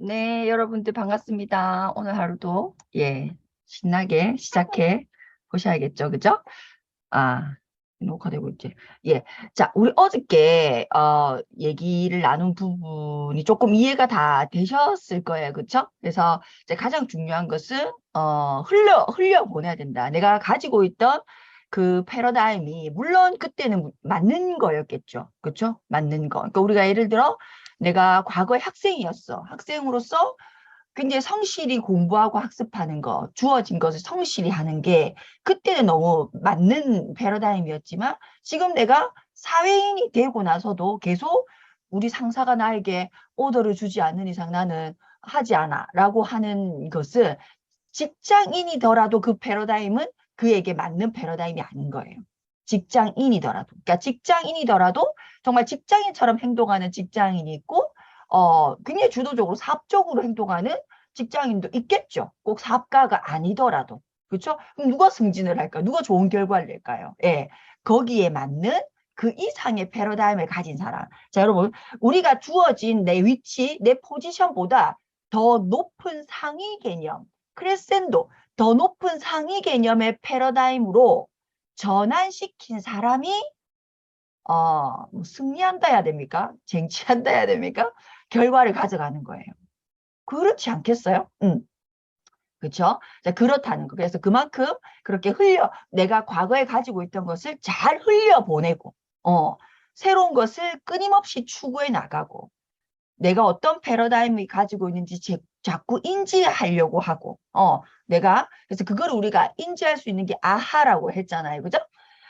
네, 여러분들 반갑습니다. 오늘 하루도 신나게 시작해 보셔야겠죠, 그죠? 아, 녹화되고 있지. 예, 자, 우리 어저께 얘기를 나눈 부분이 조금 이해가 다 되셨을 거예요, 그쵸? 그래서 이제 가장 중요한 것은 흘려 보내야 된다. 내가 가지고 있던 그 패러다임이 물론 그때는 맞는 거였겠죠, 그쵸? 맞는 거. 그러니까 우리가 예를 들어 내가 과거에 학생이었어. 학생으로서 굉장히 성실히 공부하고 학습하는 거, 주어진 것을 성실히 하는 게 그때는 너무 맞는 패러다임이었지만 지금 내가 사회인이 되고 나서도 계속 우리 상사가 나에게 오더를 주지 않는 이상 나는 하지 않아 라고 하는 것은 직장인이더라도 그 패러다임은 그에게 맞는 패러다임이 아닌 거예요. 직장인이더라도. 그러니까 직장인이더라도 정말 직장인처럼 행동하는 직장인이 있고, 굉장히 주도적으로 사업적으로 행동하는 직장인도 있겠죠. 꼭 사업가가 아니더라도. 그렇죠? 그럼 누가 승진을 할까? 누가 좋은 결과를 낼까요? 예. 거기에 맞는 그 이상의 패러다임을 가진 사람. 자, 여러분, 우리가 주어진 내 위치, 내 포지션보다 더 높은 상위 개념, 크레센도, 더 높은 상위 개념의 패러다임으로 전환시킨 사람이 뭐 승리한다 해야 됩니까? 쟁취한다 해야 됩니까? 결과를 가져가는 거예요. 그렇지 않겠어요? 그렇죠? 자, 그렇다는 거. 그래서 그만큼 그렇게 내가 과거에 가지고 있던 것을 잘 흘려보내고, 새로운 것을 끊임없이 추구해 나가고, 내가 어떤 패러다임을 가지고 있는지 자꾸 인지하려고 하고, 그래서 그걸 우리가 인지할 수 있는 게 아하라고 했잖아요. 그죠?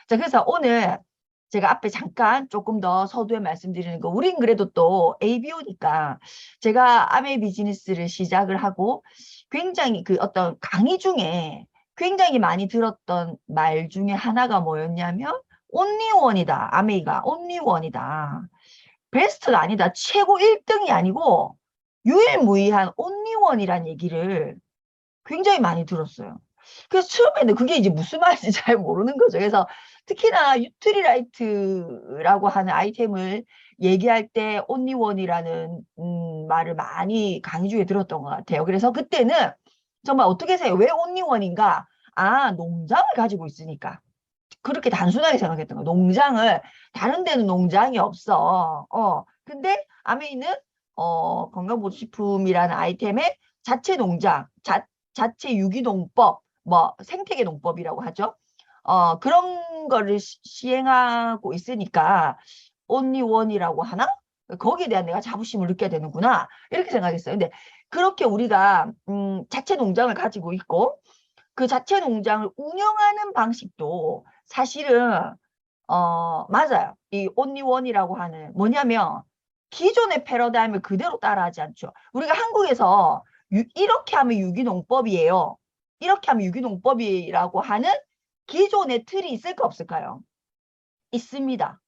자, 그래서 오늘 제가 앞에 잠깐 조금 더 서두에 말씀드리는 거, 우린 그래도 또 ABO니까 제가 아메 비즈니스를 시작을 하고 굉장히 그 어떤 강의 중에 굉장히 많이 들었던 말 중에 하나가 뭐였냐면, 온리원이다. 아메이가 온리원이다. 베스트가 아니다. 최고 1등이 아니고 유일무이한 온리원이란 얘기를 굉장히 많이 들었어요. 그래서 처음에는 그게 이제 무슨 말인지 잘 모르는 거죠. 그래서 특히나 유트리라이트라고 하는 아이템을 얘기할 때 온리원이라는 말을 많이 강의 중에 들었던 것 같아요. 그래서 그때는 정말 어떻게 해서요? 왜 온리원인가? 아, 농장을 가지고 있으니까. 그렇게 단순하게 생각했던 거야. 농장을, 다른 데는 농장이 없어. 근데 아메이는, 건강보조식품이라는 아이템의 자체 농장, 자체 유기농법, 뭐, 생태계 농법이라고 하죠. 그런 거를 시행하고 있으니까, 온리원이라고 하나? 거기에 대한 내가 자부심을 느껴야 되는구나. 이렇게 생각했어요. 근데 그렇게 우리가, 자체 농장을 가지고 있고, 그 자체 농장을 운영하는 방식도 사실은 맞아요. 이 온리원이라고 하는 뭐냐면 기존의 패러다임을 그대로 따라하지 않죠. 우리가 한국에서 이렇게 하면 유기농법이에요. 이렇게 하면 유기농법이라고 하는 기존의 틀이 있을까 없을까요? 있습니다.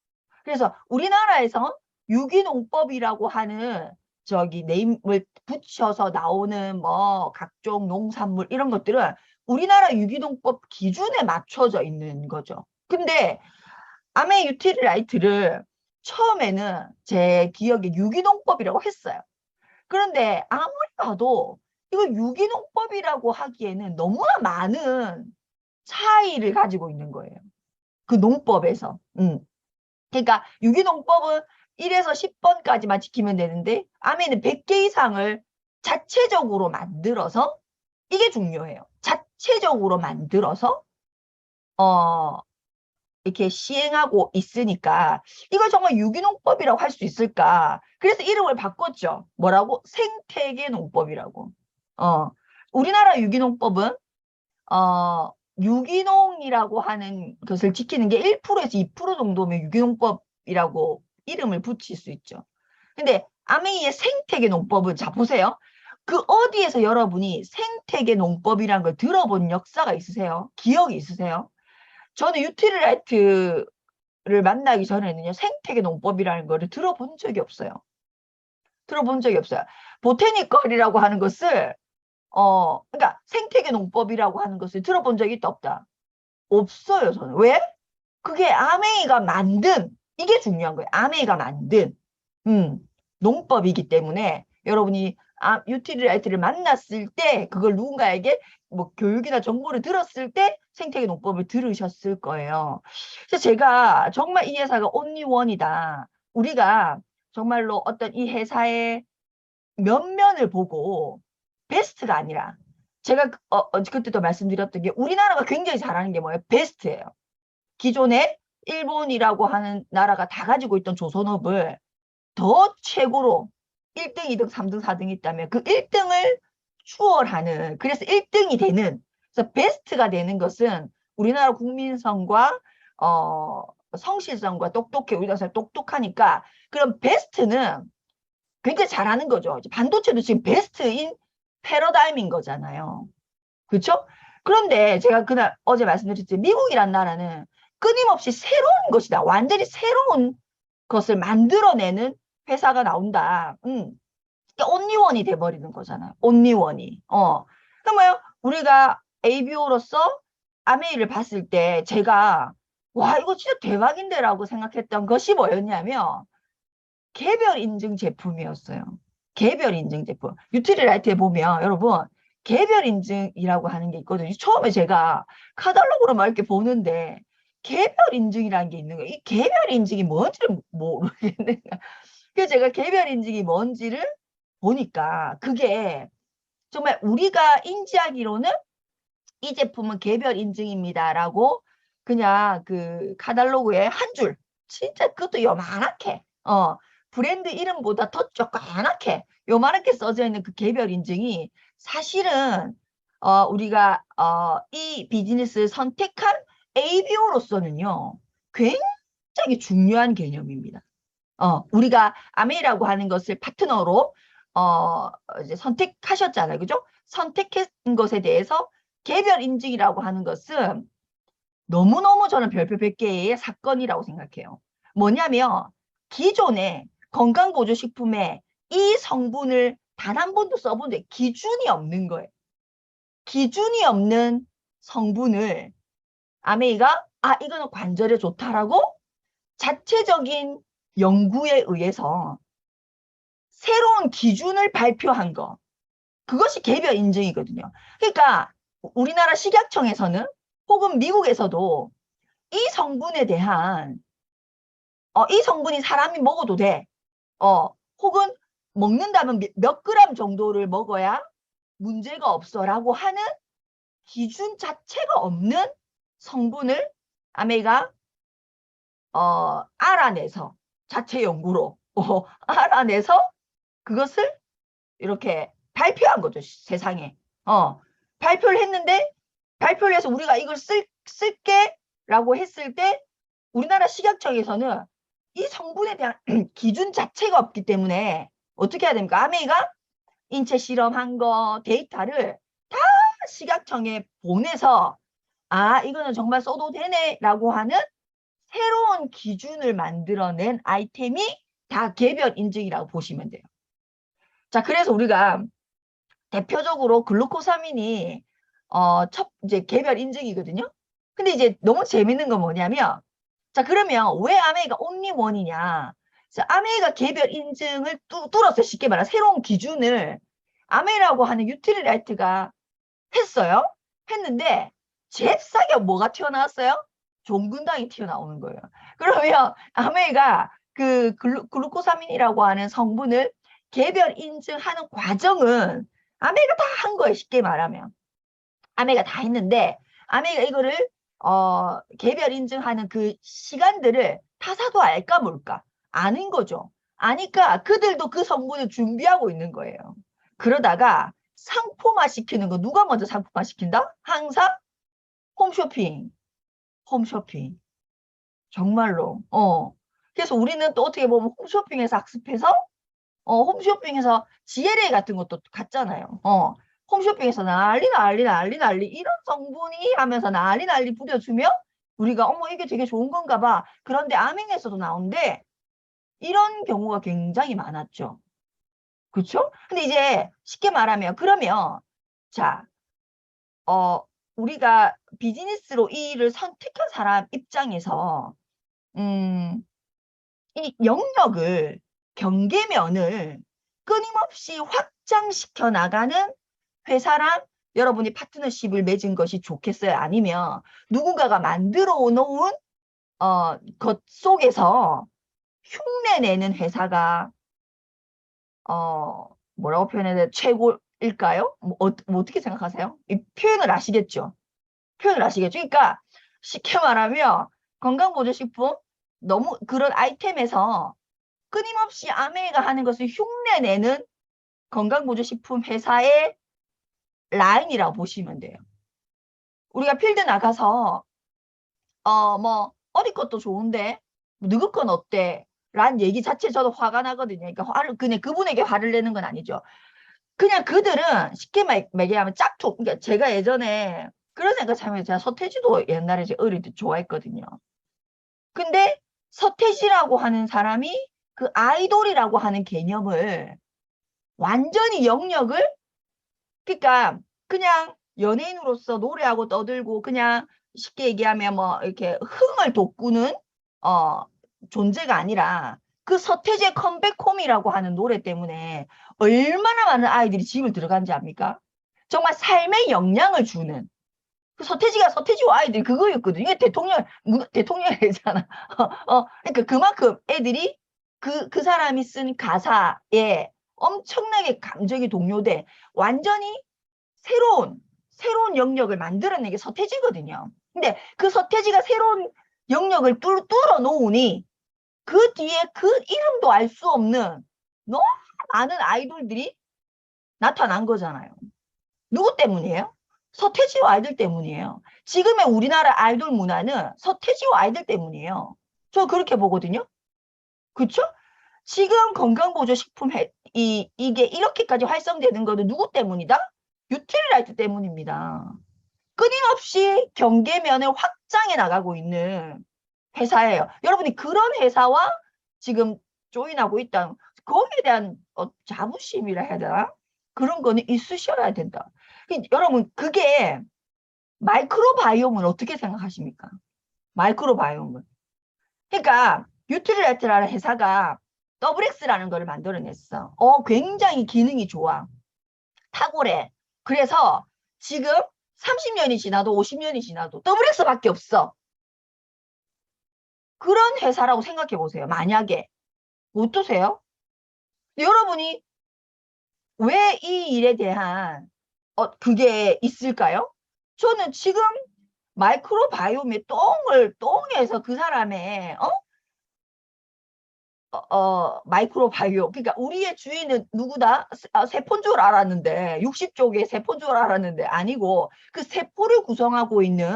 그래서 우리나라에서 유기농법이라고 하는 저기 네임을 붙여서 나오는 뭐 각종 농산물 이런 것들은 우리나라 유기농법 기준에 맞춰져 있는 거죠. 근데 아메 유틸라이트를 처음에는 제 기억에 유기농법이라고 했어요. 그런데 아무리 봐도 이거 유기농법이라고 하기에는 너무나 많은 차이를 가지고 있는 거예요. 그 농법에서. 그러니까 유기농법은 1에서 10번까지만 지키면 되는데 아메는 100개 이상을 자체적으로 만들어서, 이게 중요해요. 자체적으로 만들어서 어 이렇게 시행하고 있으니까 이걸 정말 유기농법이라고 할 수 있을까? 그래서 이름을 바꿨죠. 뭐라고? 생태계 농법이라고. 어 우리나라 유기농법은 유기농이라고 하는 것을 지키는 게 1%에서 2% 정도면 유기농법이라고 이름을 붙일 수 있죠. 근데 아메이의 생태계 농법은, 자, 보세요. 그 어디에서 여러분이 생태계 농법이란 걸 들어본 역사가 있으세요? 기억이 있으세요? 저는 유틸라이트를 만나기 전에는요, 생태계 농법이라는 거를 들어본 적이 없어요. 들어본 적이 없어요. 보테니컬이라고 하는 것을, 그러니까 생태계 농법이라고 하는 것을 들어본 적이 있다 없다? 없어요, 저는. 왜? 그게 아메이가 만든, 이게 중요한 거예요. 아메이가 만든, 음, 농법이기 때문에 여러분이 유틸리라이트를 만났을 때 그걸 누군가에게 뭐 교육이나 정보를 들었을 때 생태계 농법을 들으셨을 거예요. 그래서 제가 정말 이 회사가 온리원이다. 우리가 정말로 어떤 이 회사의 면면을 보고 베스트가 아니라 제가 그때도 말씀드렸던 게 우리나라가 굉장히 잘하는 게 뭐예요? 베스트예요. 기존에 일본이라고 하는 나라가 다 가지고 있던 조선업을 더 최고로 1등, 2등, 3등, 4등이 있다면 그 1등을 추월하는, 그래서 1등이 되는, 그래서 베스트가 되는 것은 우리나라 국민성과 성실성과 똑똑해. 우리가 사실 똑똑하니까 그럼 베스트는 굉장히 잘하는 거죠. 반도체도 지금 베스트인 패러다임인 거잖아요. 그렇죠? 그런데 제가 그날 어제 말씀드렸지 미국이란 나라는 끊임없이 새로운 것이다. 완전히 새로운 것을 만들어내는 회사가 나온다. 온리원이 돼버리는 거잖아요. 온리원이. 그러면 우리가 ABO로서 아메이를 봤을 때 제가 와 이거 진짜 대박인데라고 생각했던 것이 뭐였냐면 개별 인증 제품이었어요. 개별 인증 제품. 유틸리라이트에 보면 여러분 개별 인증이라고 하는 게 있거든요. 처음에 제가 카탈로그로 막 이렇게 보는데 개별 인증이라는 게 있는 거예요. 이 개별 인증이 뭔지를 모르겠네. 그래서 제가 개별 인증이 뭔지를 보니까 그게 정말 우리가 인지하기로는 이 제품은 개별 인증입니다라고 그냥 그 카탈로그에 한 줄, 진짜 그것도 요만하게, 브랜드 이름보다 더 조그맣게 요만하게 써져 있는 그 개별 인증이 사실은 우리가 이 비즈니스를 선택한 ABO로서는요 굉장히 중요한 개념입니다. 우리가 아메이라고 하는 것을 파트너로 이제 선택하셨잖아요. 그죠? 선택한 것에 대해서 개별 인증이라고 하는 것은 너무너무 저는 별표 100개의 사건이라고 생각해요. 뭐냐면 기존의 건강보조식품에 이 성분을 단 한 번도 써본 적 기준이 없는 거예요. 기준이 없는 성분을 아메이가 이거는 관절에 좋다라고 자체적인 연구에 의해서 새로운 기준을 발표한 거. 그것이 개별 인증이거든요. 그러니까 우리나라 식약청에서는 혹은 미국에서도 이 성분에 대한 이 성분이 사람이 먹어도 돼. 혹은 먹는다면 몇 그램 정도를 먹어야 문제가 없어라고 하는 기준 자체가 없는 성분을 아메이가 알아내서 자체 연구로 알아내서 그것을 이렇게 발표한 거죠. 세상에. 발표를 했는데 발표를 해서 우리가 이걸 쓸게 라고 했을 때 우리나라 식약청에서는 이 성분에 대한 기준 자체가 없기 때문에 어떻게 해야 됩니까? 아메이가 인체 실험한 거 데이터를 다 식약청에 보내서 이거는 정말 써도 되네 라고 하는 새로운 기준을 만들어낸 아이템이 다 개별 인증이라고 보시면 돼요. 자, 그래서 우리가 대표적으로 글루코사민이 이제 개별 인증이거든요. 근데 이제 너무 재밌는 건 뭐냐면 자, 그러면 왜 아메이가 온리원이냐? 아메이가 개별 인증을 뚫었어요. 쉽게 말하면 새로운 기준을 아메이라고 하는 유틸리라이트가 했어요. 했는데 잽싸게 뭐가 튀어나왔어요? 종근당이 튀어나오는 거예요. 그러면 아메이가 그 글루코사민이라고 하는 성분을 개별 인증하는 과정은 아메이가 다 한 거예요. 쉽게 말하면. 아메이가 다 했는데 아메이가 이거를 개별 인증하는 그 시간들을 타사도 알까 뭘까? 아는 거죠. 아니까 그들도 그 성분을 준비하고 있는 거예요. 그러다가 상품화 시키는 거 누가 먼저 상품화 시킨다? 항상 홈쇼핑. 홈쇼핑. 정말로. 그래서 우리는 또 어떻게 보면 홈쇼핑에서 학습해서 홈쇼핑에서 GLA 같은 것도 갔잖아요. 홈쇼핑에서 난리 이런 성분이 하면서 난리 뿌려주면 우리가 어머 이게 되게 좋은 건가 봐. 그런데 아맹에서도 나오는데 이런 경우가 굉장히 많았죠. 그렇죠? 근데 이제 쉽게 말하면 그러면 자, 우리가 비즈니스로 이 일을 선택한 사람 입장에서 이 영역을 경계면을 끊임없이 확장시켜 나가는 회사랑 여러분이 파트너십을 맺은 것이 좋겠어요? 아니면 누군가가 만들어 놓은 것 속에서 흉내내는 회사가 뭐라고 표현해야 돼? 최고일까요? 뭐 어떻게 생각하세요? 이 표현을 아시겠죠? 표현을 아시겠죠? 그러니까 쉽게 말하면 건강보조식품 너무 그런 아이템에서 끊임없이 아메이가 하는 것을 흉내내는 건강보조식품 회사의 라인이라고 보시면 돼요. 우리가 필드 나가서 뭐 어디 것도 좋은데 누구 건 어때? 라는 얘기 자체 저도 화가 나거든요. 그러니까 그냥 그분에게 화를 내는 건 아니죠. 그냥 그들은 쉽게 얘기하면 짝퉁. 그러니까 제가 예전에 그런 생각 참에 제가 서태지도 옛날에 제 어릴 때 좋아했거든요. 근데 서태지라고 하는 사람이 그 아이돌이라고 하는 개념을 완전히 영역을 그러니까 그냥 연예인으로서 노래하고 떠들고 그냥 쉽게 얘기하면 뭐 이렇게 흥을 돋구는 존재가 아니라 그 서태지의 컴백홈이라고 하는 노래 때문에 얼마나 많은 아이들이 집을 들어간지 압니까? 정말 삶의 영향을 주는 그 서태지가 서태지와 아이들이 그거였거든요. 이게 대통령이잖아. 그러니까 그만큼 애들이 그 사람이 쓴 가사에 엄청나게 감정이 동요돼 완전히 새로운 영역을 만들어낸 게 서태지거든요. 근데 그 서태지가 새로운 영역을 뚫어 놓으니 그 뒤에 그 이름도 알 수 없는 너무 많은 아이돌들이 나타난 거잖아요. 누구 때문이에요? 서태지와 아이들 때문이에요. 지금의 우리나라 아이돌 문화는 서태지와 아이들 때문이에요. 저 그렇게 보거든요. 그렇죠? 지금 건강보조식품 이게 이렇게까지 활성되는 거는 누구 때문이다? 뉴트리라이트 때문입니다. 끊임없이 경계면을 확장해 나가고 있는 회사예요. 여러분이 그런 회사와 지금 조인하고 있다. 거기에 대한 자부심이라 해야 되나? 그런 거는 있으셔야 된다. 여러분 그게 마이크로바이옴은 어떻게 생각하십니까? 마이크로바이옴은. 그러니까 뉴트리라이트라는 회사가 더블엑스라는 걸 만들어냈어. 굉장히 기능이 좋아. 탁월해. 그래서 지금 30년이 지나도 50년이 지나도 더블엑스밖에 없어. 그런 회사라고 생각해 보세요. 만약에. 어떠세요? 여러분이 왜 이 일에 대한 그게 있을까요? 저는 지금 마이크로바이옴의 똥에서 그 사람의 마이크로바이옴 그러니까 우리의 주인은 누구다? 세포인 줄 알았는데 60쪽의 세포인 줄 알았는데 아니고 그 세포를 구성하고 있는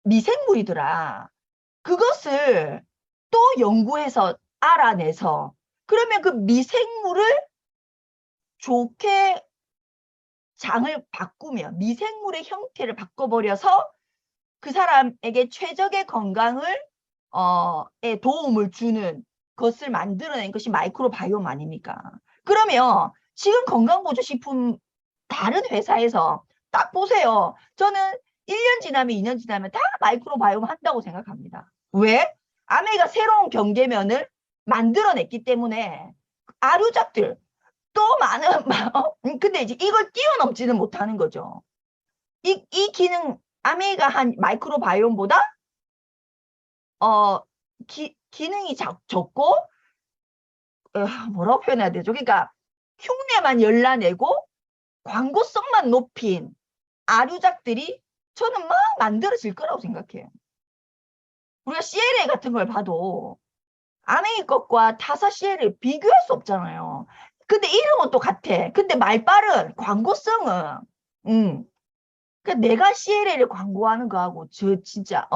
미생물이더라. 그것을 또 연구해서 알아내서 그러면 그 미생물을 좋게 장을 바꾸면 미생물의 형태를 바꿔버려서 그 사람에게 최적의 건강을 에 도움을 주는 것을 만들어낸 것이 마이크로바이옴 아닙니까? 그러면 지금 건강보조식품 다른 회사에서 딱 보세요. 저는 1년 지나면 2년 지나면 다 마이크로바이옴 한다고 생각합니다. 왜? 아메가 새로운 경계면을 만들어냈기 때문에 아류작들 또 많은 근데 이제 이걸 뛰어넘지는 못하는 거죠. 이 기능 아메가 한 마이크로바이옴보다 기능이 적고 뭐라고 표현해야 되죠? 그러니까 흉내만 열라내고 광고성만 높인 아류작들이 저는 막 만들어질 거라고 생각해요. 우리가 CLA 같은 걸 봐도 아메이 것과 타사 CLA 비교할 수 없잖아요. 근데 이름은 또 같아. 근데 말빨은 광고성은 그러니까 내가 CLA를 광고하는 거하고 저 진짜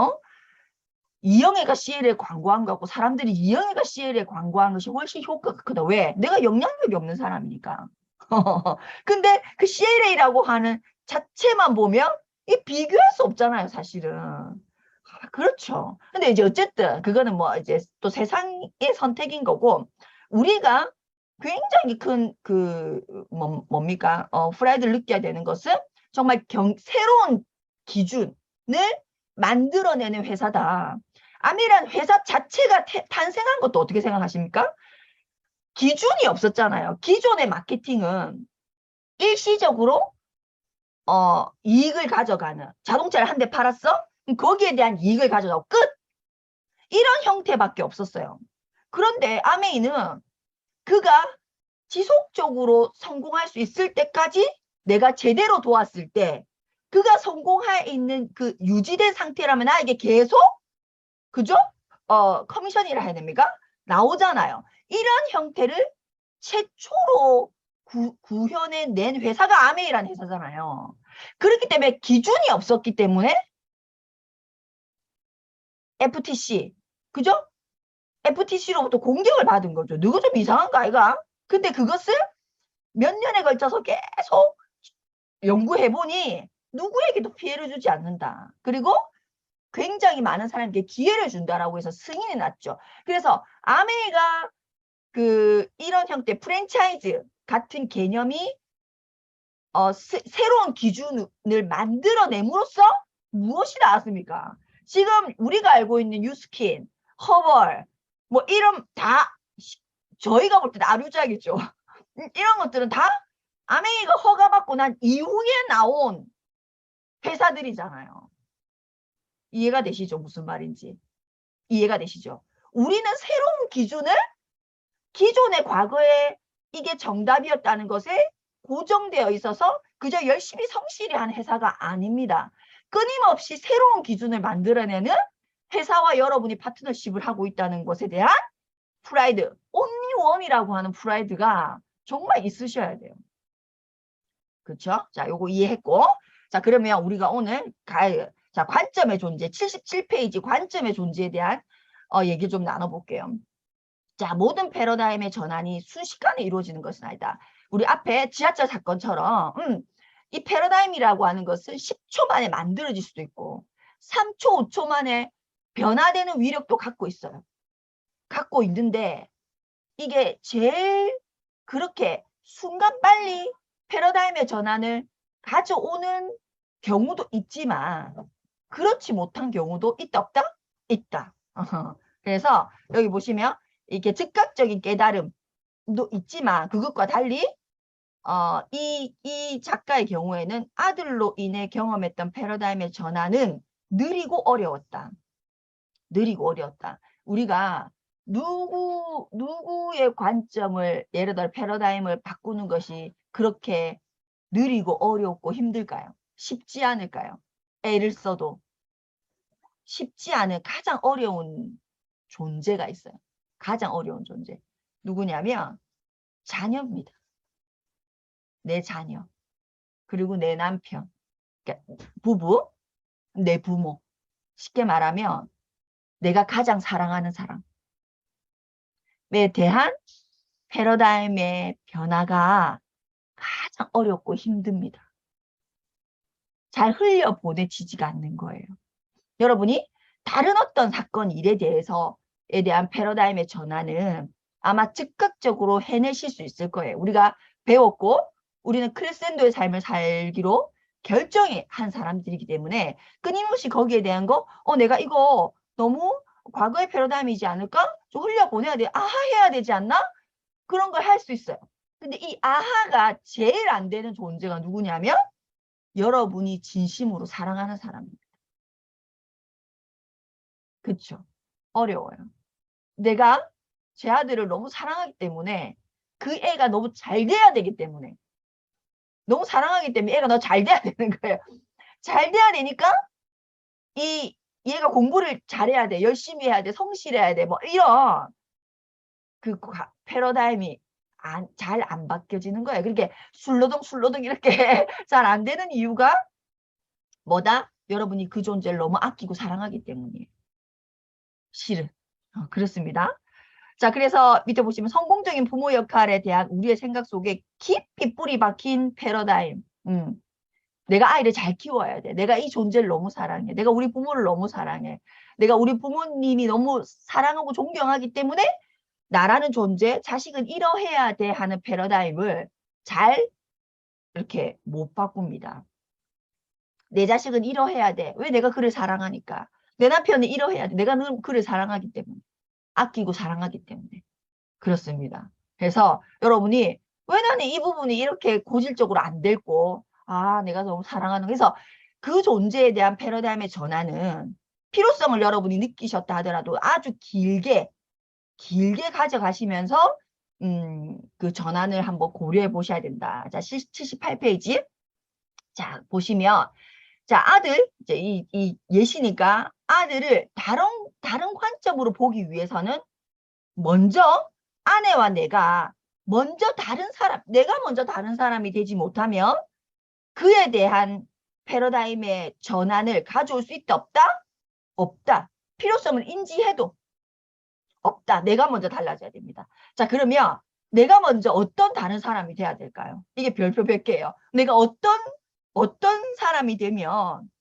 이영애가 CLA에 광고한 거하고 사람들이 이영애가 CLA에 광고한 것이 훨씬 효과가 크다. 왜? 내가 영향력이 없는 사람이니까. 근데 그 CLA라고 하는 자체만 보면 이 비교할 수 없잖아요, 사실은. 그렇죠. 근데 이제 어쨌든 그거는 뭐 이제 또 세상의 선택인 거고 우리가 굉장히 큰 뭡니까? 프라이드를 느껴야 되는 것은 정말 새로운 기준을 만들어내는 회사다. 아미란 회사 자체가 탄생한 것도 어떻게 생각하십니까? 기준이 없었잖아요. 기존의 마케팅은 일시적으로 이익을 가져가는, 자동차를 한 대 팔았어? 그럼 거기에 대한 이익을 가져가고 끝! 이런 형태밖에 없었어요. 그런데 아메이는 그가 지속적으로 성공할 수 있을 때까지 내가 제대로 도왔을 때 그가 성공할 있는 그 유지된 상태라면 나에게 계속 그죠? 커미션이라 해야 됩니까? 나오잖아요. 이런 형태를 최초로 구현해낸 회사가 아메이라는 회사잖아요. 그렇기 때문에 기준이 없었기 때문에 FTC, 그죠? FTC로부터 공격을 받은 거죠. 누구 좀 이상한 거 아이가? 근데 그것을 몇 년에 걸쳐서 계속 연구해보니 누구에게도 피해를 주지 않는다. 그리고 굉장히 많은 사람에게 기회를 준다라고 해서 승인이 났죠. 그래서 아메이가 이런 형태 프랜차이즈 같은 개념이 새로운 기준을 만들어냄으로써 무엇이 나왔습니까? 지금 우리가 알고 있는 유스킨, 허벌, 뭐 이런 다 저희가 볼 때는 아류작이죠. 이런 것들은 다 아메이가 허가받고 난 이후에 나온 회사들이잖아요. 이해가 되시죠? 무슨 말인지. 이해가 되시죠? 우리는 새로운 기준을 기존의 과거에 이게 정답이었다는 것에 고정되어 있어서 그저 열심히 성실히 한 회사가 아닙니다. 끊임없이 새로운 기준을 만들어내는 회사와 여러분이 파트너십을 하고 있다는 것에 대한 프라이드, 온리원이라고 하는 프라이드가 정말 있으셔야 돼요. 그렇죠? 자, 요거 이해했고, 자, 그러면 우리가 오늘 자, 관점의 존재, 77페이지 관점의 존재에 대한 얘기 좀 나눠볼게요. 자, 모든 패러다임의 전환이 순식간에 이루어지는 것은 아니다. 우리 앞에 지하철 사건처럼 이 패러다임이라고 하는 것은 10초 만에 만들어질 수도 있고 3초, 5초 만에 변화되는 위력도 갖고 있어요. 갖고 있는데 이게 제일 그렇게 순간 빨리 패러다임의 전환을 가져오는 경우도 있지만 그렇지 못한 경우도 있다 없다? 있다. 그래서 여기 보시면 이게 즉각적인 깨달음도 있지만 그것과 달리 이 작가의 경우에는 아들로 인해 경험했던 패러다임의 전환은 느리고 어려웠다. 느리고 어려웠다. 우리가 누구의 관점을 예를 들어 패러다임을 바꾸는 것이 그렇게 느리고 어렵고 힘들까요? 쉽지 않을까요? 애를 써도 쉽지 않은 가장 어려운 존재가 있어요. 가장 어려운 존재. 누구냐면 자녀입니다. 내 자녀. 그리고 내 남편. 그러니까 부부, 내 부모. 쉽게 말하면 내가 가장 사랑하는 사람에 대한 패러다임의 변화가 가장 어렵고 힘듭니다. 잘 흘려보내지지가 않는 거예요. 여러분이 다른 어떤 사건 일에 대한 패러다임의 전환은 아마 즉각적으로 해내실 수 있을 거예요. 우리가 배웠고 우리는 크레센도의 삶을 살기로 결정한 사람들이기 때문에 끊임없이 거기에 대한 내가 이거 너무 과거의 패러다임이지 않을까? 좀 흘려보내야 돼. 아하 해야 되지 않나? 그런 걸 할 수 있어요. 근데 이 아하가 제일 안 되는 존재가 누구냐면 여러분이 진심으로 사랑하는 사람입니다. 그쵸? 어려워요. 내가 제 아들을 너무 사랑하기 때문에 그 애가 너무 잘 돼야 되기 때문에 너무 사랑하기 때문에 애가 너 잘 돼야 되는 거예요. 잘 돼야 되니까 얘가 공부를 잘해야 돼. 열심히 해야 돼. 성실해야 돼. 뭐 이런 패러다임이 잘 안 바뀌어지는 거예요. 그렇게 술로덩 이렇게 잘 안 되는 이유가 뭐다? 여러분이 그 존재를 너무 아끼고 사랑하기 때문이에요. 실은. 그렇습니다. 자, 그래서 밑에 보시면 성공적인 부모 역할에 대한 우리의 생각 속에 깊이 뿌리 박힌 패러다임. 내가 아이를 잘 키워야 돼. 내가 이 존재를 너무 사랑해. 내가 우리 부모를 너무 사랑해. 내가 우리 부모님이 너무 사랑하고 존경하기 때문에 나라는 존재, 자식은 이러해야 돼 하는 패러다임을 잘 이렇게 못 바꿉니다. 내 자식은 이러해야 돼. 왜? 내가 그를 사랑하니까. 내 남편은 이러해야 돼. 내가 그를 사랑하기 때문에. 아끼고 사랑하기 때문에. 그렇습니다. 그래서 여러분이 왜 나는 이 부분이 이렇게 고질적으로 안 됐고, 아, 내가 너무 사랑하는, 그래서 그 존재에 대한 패러다임의 전환은 필요성을 여러분이 느끼셨다 하더라도 아주 길게 가져가시면서 그 전환을 한번 고려해 보셔야 된다. 자, 78페이지. 자, 보시면 자, 아들 이제 이 예시니까 아들을 다른 관점으로 보기 위해서는 먼저 아내와 내가 내가 먼저 다른 사람이 되지 못하면 그에 대한 패러다임의 전환을 가져올 수 있다, 없다? 없다. 필요성을 인지해도 없다. 내가 먼저 달라져야 됩니다. 자, 그러면 내가 먼저 어떤 다른 사람이 돼야 될까요? 이게 별표 몇 개예요. 내가 어떤 사람이 되면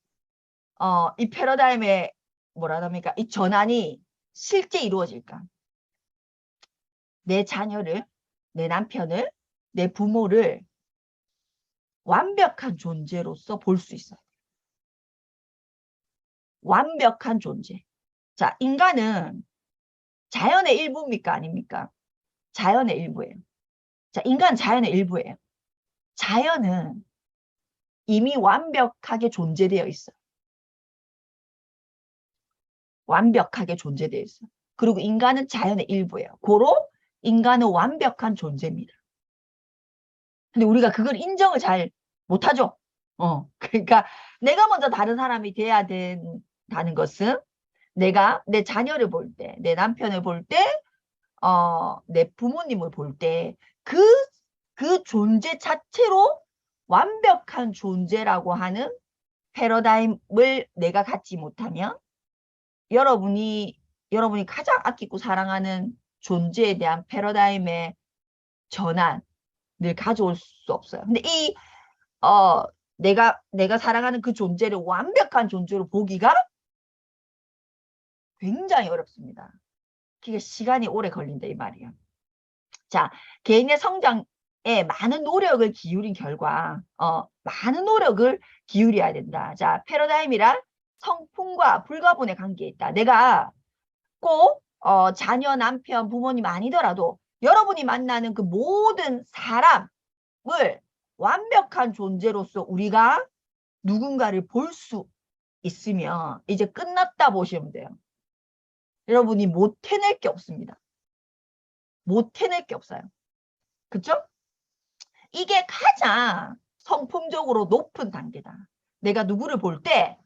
이 패러다임의 뭐라 합니까? 이 전환이 실제 이루어질까? 내 자녀를, 내 남편을, 내 부모를 완벽한 존재로서 볼 수 있어요. 완벽한 존재. 자, 인간은 자연의 일부입니까? 아닙니까? 자연의 일부예요. 자, 인간 자연의 일부예요. 자연은 이미 완벽하게 존재되어 있어요. 완벽하게 존재되어 있어요. 그리고 인간은 자연의 일부예요. 고로 인간은 완벽한 존재입니다. 근데 우리가 그걸 인정을 잘 못하죠. 그러니까 내가 먼저 다른 사람이 돼야 된다는 것은 내가 내 자녀를 볼 때, 내 남편을 볼 때, 내 부모님을 볼 때, 그 존재 자체로 완벽한 존재라고 하는 패러다임을 내가 갖지 못하면 여러분이 가장 아끼고 사랑하는 존재에 대한 패러다임의 전환을 가져올 수 없어요. 근데 내가 사랑하는 그 존재를 완벽한 존재로 보기가 굉장히 어렵습니다. 그게 시간이 오래 걸린다 이 말이에요. 자, 개인의 성장에 많은 노력을 기울인 결과 많은 노력을 기울여야 된다. 자, 패러다임이란 성품과 불가분의 관계에 있다. 내가 꼭 자녀, 남편, 부모님 아니더라도 여러분이 만나는 그 모든 사람을 완벽한 존재로서 우리가 누군가를 볼 수 있으면 이제 끝났다 보시면 돼요. 여러분이 못 해낼 게 없습니다. 못 해낼 게 없어요. 그쵸? 이게 가장 성품적으로 높은 단계다. 내가 누구를 볼 때,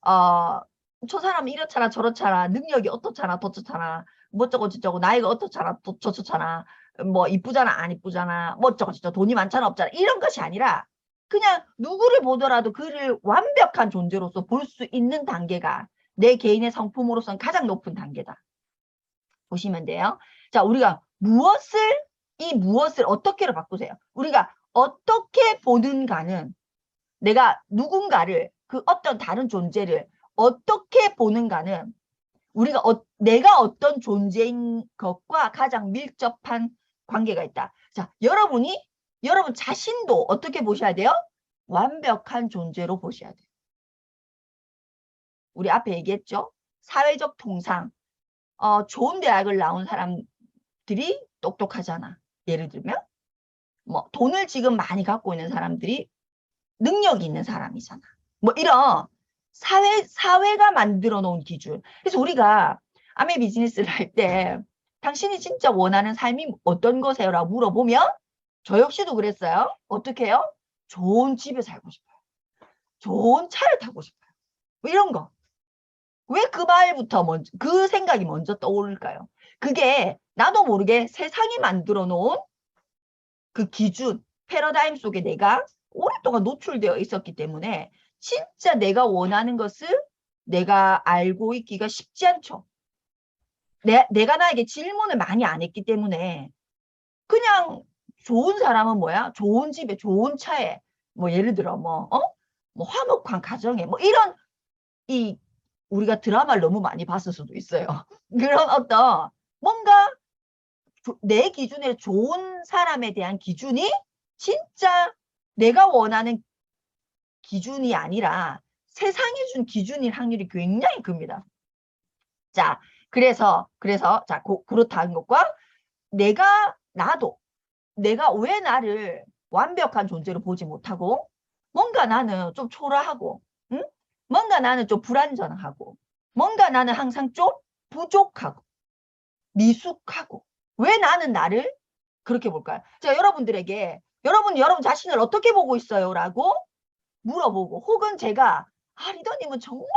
저 사람은 이렇잖아, 저렇잖아, 능력이 어떻잖아, 저렇잖아, 뭐 저거 저쩌고, 나이가 어떻잖아, 저렇잖아, 뭐 이쁘잖아, 안 이쁘잖아, 뭐 저거 저쩌고, 돈이 많잖아, 없잖아, 이런 것이 아니라 그냥 누구를 보더라도 그를 완벽한 존재로서 볼 수 있는 단계가 내 개인의 성품으로서는 가장 높은 단계다. 보시면 돼요. 자, 우리가 무엇을 어떻게로 바꾸세요. 우리가 어떻게 보는가는 내가 누군가를 그 어떤 다른 존재를 어떻게 보는가는 내가 어떤 존재인 것과 가장 밀접한 관계가 있다. 자, 여러분 자신도 어떻게 보셔야 돼요? 완벽한 존재로 보셔야 돼요. 우리 앞에 얘기했죠? 사회적 통상. 좋은 대학을 나온 사람들이 똑똑하잖아. 예를 들면 뭐 돈을 지금 많이 갖고 있는 사람들이 능력이 있는 사람이잖아. 뭐 이런 사회가 만들어 놓은 기준. 그래서 우리가 아메 비즈니스를 할 때 당신이 진짜 원하는 삶이 어떤 거세요? 라고 물어보면 저 역시도 그랬어요. 어떻게 해요? 좋은 집에 살고 싶어요. 좋은 차를 타고 싶어요. 뭐 이런 거. 왜 그 말부터 그 생각이 먼저 떠오를까요? 그게 나도 모르게 세상이 만들어 놓은 그 기준, 패러다임 속에 내가 오랫동안 노출되어 있었기 때문에 진짜 내가 원하는 것을 내가 알고 있기가 쉽지 않죠. 내가 나에게 질문을 많이 안 했기 때문에 그냥 좋은 사람은 뭐야? 좋은 집에 좋은 차에 뭐 예를 들어 뭐 화목한 가정에 뭐 이런 우리가 드라마를 너무 많이 봤을 수도 있어요. 그런 어떤 뭔가 내 기준에 좋은 사람에 대한 기준이 진짜 내가 원하는 기준이 아니라 세상이 준 기준일 확률이 굉장히 큽니다. 자, 그래서 자, 그렇다는 것과 나도 내가 왜 나를 완벽한 존재로 보지 못하고 뭔가 나는 좀 초라하고 응? 뭔가 나는 좀 불완전하고 뭔가 나는 항상 좀 부족하고 미숙하고 왜 나는 나를 그렇게 볼까요? 제가 여러분들에게 여러분 자신을 어떻게 보고 있어요? 라고 물어보고 혹은 제가 리더님은 정말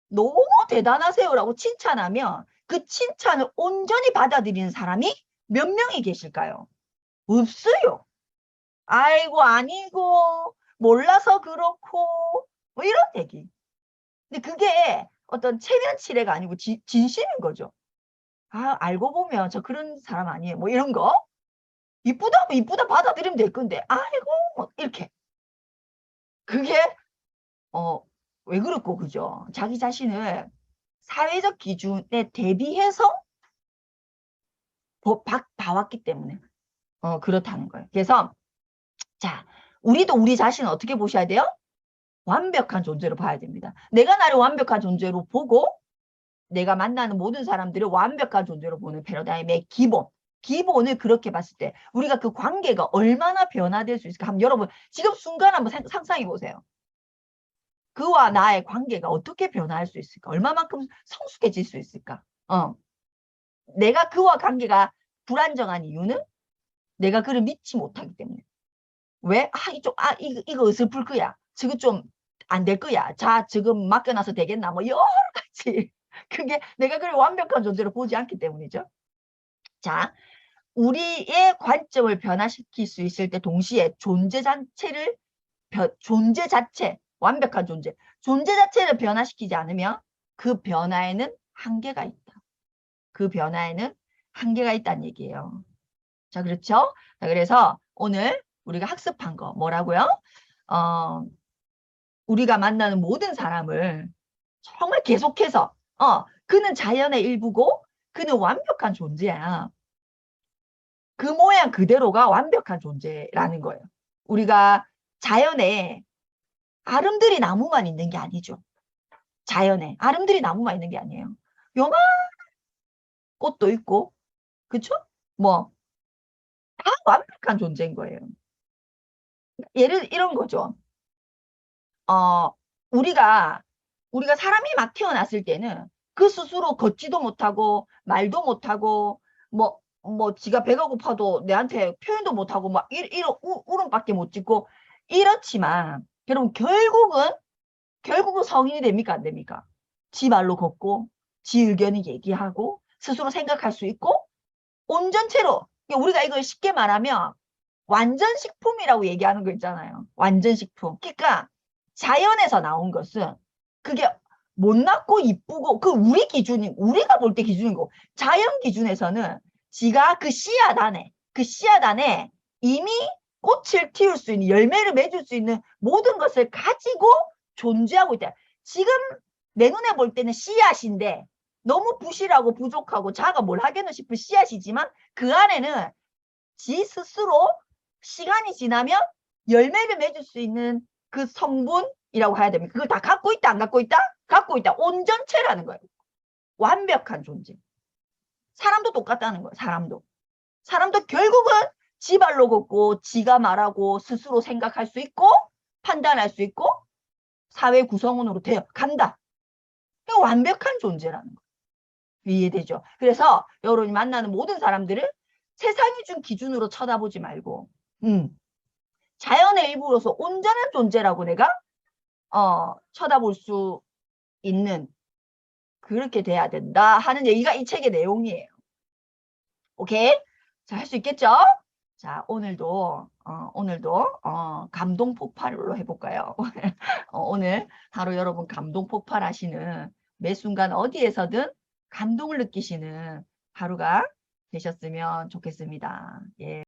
너무 대단하세요 라고 칭찬하면 그 칭찬을 온전히 받아들이는 사람이 몇 명이 계실까요? 없어요. 아이고 아니고 몰라서 그렇고 뭐 이런 얘기. 근데 그게 어떤 체면치레가 아니고 진심인 거죠. 알고 보면 저 그런 사람 아니에요. 뭐 이런 거. 이쁘다 면 이쁘다 받아들이면 될 건데 아이고 뭐 이렇게. 그게 왜 그렇고 그죠? 자기 자신을 사회적 기준에 대비해서 봐왔기 때문에 그렇다는 거예요. 그래서 자, 우리도 우리 자신을 어떻게 보셔야 돼요? 완벽한 존재로 봐야 됩니다. 내가 나를 완벽한 존재로 보고 내가 만나는 모든 사람들을 완벽한 존재로 보는 패러다임의 기본을 그렇게 봤을 때 우리가 그 관계가 얼마나 변화될 수 있을까? 한번 여러분 지금 순간 한번 상상해 보세요. 그와 나의 관계가 어떻게 변화할 수 있을까? 얼마만큼 성숙해질 수 있을까? 내가 그와 관계가 불안정한 이유는 내가 그를 믿지 못하기 때문에. 왜? 이거 어설플 거야. 지금 좀 안 될 거야. 자, 지금 맡겨놔서 되겠나? 뭐 여러 가지. 그게 내가 그를 완벽한 존재로 보지 않기 때문이죠. 자, 우리의 관점을 변화시킬 수 있을 때 동시에 존재 자체, 완벽한 존재 자체를 변화시키지 않으면 그 변화에는 한계가 있다. 그 변화에는 한계가 있다는 얘기예요. 자, 그렇죠? 자, 그래서 오늘 우리가 학습한 거 뭐라고요? 우리가 만나는 모든 사람을 정말 계속해서 그는 자연의 일부고 그는 완벽한 존재야. 그 모양 그대로가 완벽한 존재라는 거예요. 우리가 자연에 아름드리 나무만 있는 게 아니죠. 자연에 아름드리 나무만 있는 게 아니에요. 요만 꽃도 있고 그쵸? 뭐 다 완벽한 존재인 거예요. 이런 거죠. 어, 우리가 사람이 막 태어났을 때는 그 스스로 걷지도 못하고 말도 못하고 지가 배가 고파도 내한테 표현도 못하고 막 이런 울음밖에 못 짓고 이렇지만 여러분 결국은 성인이 됩니까 안 됩니까? 지 말로 걷고 지 의견을 얘기하고 스스로 생각할 수 있고 온전체로 우리가 이걸 쉽게 말하면 완전식품이라고 얘기하는 거 있잖아요. 완전식품. 그러니까 자연에서 나온 것은 그게 못났고 이쁘고 그 우리가 볼 때 기준인 거고 자연 기준에서는 지가 그 씨앗 안에 이미 꽃을 틔울 수 있는 열매를 맺을 수 있는 모든 것을 가지고 존재하고 있다. 지금 내 눈에 볼 때는 씨앗인데 너무 부실하고 부족하고 자가 뭘 하겠노 싶은 씨앗이지만 그 안에는 지 스스로 시간이 지나면 열매를 맺을 수 있는 그 성분이라고 해야 됩니다. 그걸 다 갖고 있다 안 갖고 있다? 갖고 있다. 온전체라는 거예요. 완벽한 존재. 사람도 똑같다는 거예요. 사람도 결국은 지 발로 걷고 지가 말하고 스스로 생각할 수 있고 판단할 수 있고 사회 구성원으로 되어 간다. 완벽한 존재라는 거예요. 이해되죠? 그래서 여러분이 만나는 모든 사람들을 세상이 준 기준으로 쳐다보지 말고 자연의 일부로서 온전한 존재라고 내가 쳐다볼 수 있는 그렇게 돼야 된다 하는 얘기가 이 책의 내용이에요. 오케이? 자, 할 수 있겠죠? 자, 오늘도 감동 폭발로 해볼까요? 오늘 하루 여러분 감동 폭발하시는 매 순간 어디에서든 감동을 느끼시는 하루가 되셨으면 좋겠습니다. 예.